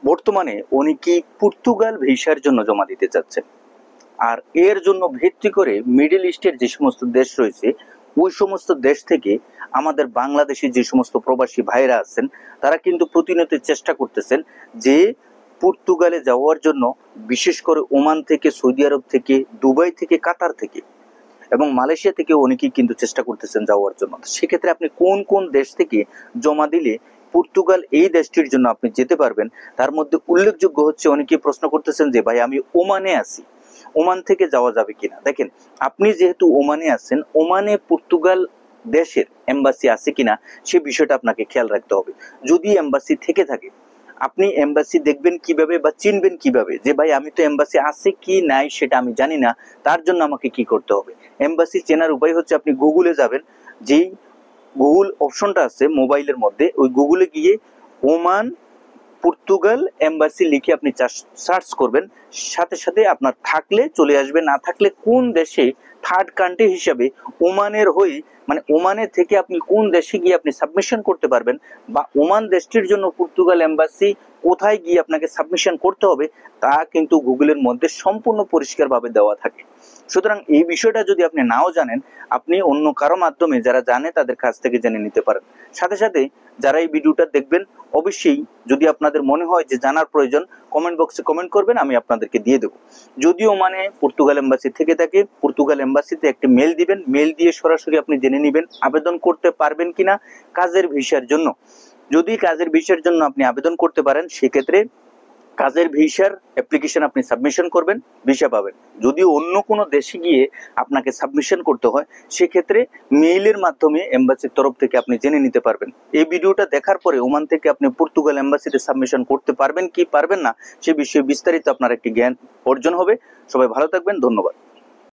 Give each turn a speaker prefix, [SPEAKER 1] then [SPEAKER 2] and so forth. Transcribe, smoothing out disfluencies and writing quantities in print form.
[SPEAKER 1] বর্তমানে উনি কি পর্তুগাল ভিসার জন্য জমা দিতে চাচ্ছেন। আর এর জন্য ভিত্তি করে মিডল ইস্টের যে সমস্ত দেশ রয়েছে ওই সমস্ত দেশ থেকে আমাদের বাংলাদেশে যে সমস্ত প্রবাসী ভাইরা আছেন তারা কিন্তু প্রতিনিয়ত চেষ্টা করতেছেন যে পর্তুগালে যাওয়ার জন্য, বিশেষ করে ওমান থেকে, সৌদি আরব থেকে, দুবাই থেকে, কাতার থেকে এবং মালয়েশিয়া থেকে অনেকেই কিন্তু চেষ্টা করতেছেন যাওয়ার জন্য। সেক্ষেত্রে আপনি কোন কোন দেশ থেকে জমা দিলে পর্তুগাল এই দেশটির জন্য আপনি যেতে পারবেন, তার মধ্যে উল্লেখযোগ্য হচ্ছে অনেকেই প্রশ্ন করতেছেন যে ভাই আমি ওমানে আছি, ওমান থেকে যাওয়া যাবে কিনা। দেখেন, আপনি যেহেতু ওমানে আছেন, ওমানে পর্তুগাল দেশের এম্বাসি আছে কিনা সে বিষয়টা আপনাকে খেয়াল রাখতে হবে। যদি এম্বাসি থেকে থাকে, আপনি এম্বাসি দেখবেন কিভাবে বা চিনবেন কিভাবে যে ভাই আমি তো এম্বাসি আছে কি নাই সেটা আমি জানি না, তার জন্য আমাকে কি করতে হবে। এম্বাসি চেনার উপায় হচ্ছে আপনি গুগলে যাবেন, যেই গুগল অপশনটা আছে মোবাইলের মধ্যে, ওই গুগলে গিয়ে ওমান পর্তুগাল এম্বাসি লিখে আপনি সার্চ করবেন, সাথে সাথে আপনার থাকলে চলে আসবে, না থাকলে কোন দেশে থার্ড কান্ট্রি হিসাবে ওমানের হয়ে, মানে ওমানের থেকে আপনি কোন দেশে গিয়ে আপনি সাবমিশন করতে পারবেন, বা ওমান দেশটির জন্য পর্তুগাল এম্বাসি কোথায় গিয়ে আপনাকে সাবমিশন করতে হবে তা কিন্তু গুগলের মধ্যে সম্পূর্ণ পরিষ্কারভাবে দেওয়া থাকে। সুতরাং এই বিষয়টা যদি আপনি নাও জানেন, আপনি অন্য কারো মাধ্যমে যারা জানে তাদের কাছ থেকে জেনে নিতে পারেন। সাথে সাথে যারা এই ভিডিওটা দেখবেন, অবশ্যই যদি আপনাদের মনে হয় যে জানার প্রয়োজন, কমেন্ট বক্সে কমেন্ট করবেন, আমি আপনাদেরকে দিয়ে দেবো। যদিও মানে পর্তুগাল এম্বাসি থেকে থাকে, পর্তুগাল এম্বাসিতে একটি মেল দিবেন, মেল দিয়ে সরাসরি আপনি জেনে নেবেন আবেদন করতে পারবেন কিনা কাজের ভিসার জন্য। যদি কাজের ভিসার জন্য আপনি আবেদন করতে পারেন, সেক্ষেত্রে কাজের ভিসার অ্যাপ্লিকেশন আপনি সাবমিশন করবেন, ভিসা পাবেন। যদি অন্য কোনো দেশে গিয়ে আপনাকে সাবমিশন করতে হয়, সেক্ষেত্রে মেইলের মাধ্যমে এম্বাসির তরফ থেকে আপনি জেনে নিতে পারবেন। এই ভিডিওটা দেখার পরে ওমান থেকে আপনি পর্তুগাল এম্বাসিতে সাবমিশন করতে পারবেন কি পারবেন না সে বিষয়ে বিস্তারিত আপনার একটি জ্ঞান অর্জন হবে। সবাই ভালো থাকবেন, ধন্যবাদ।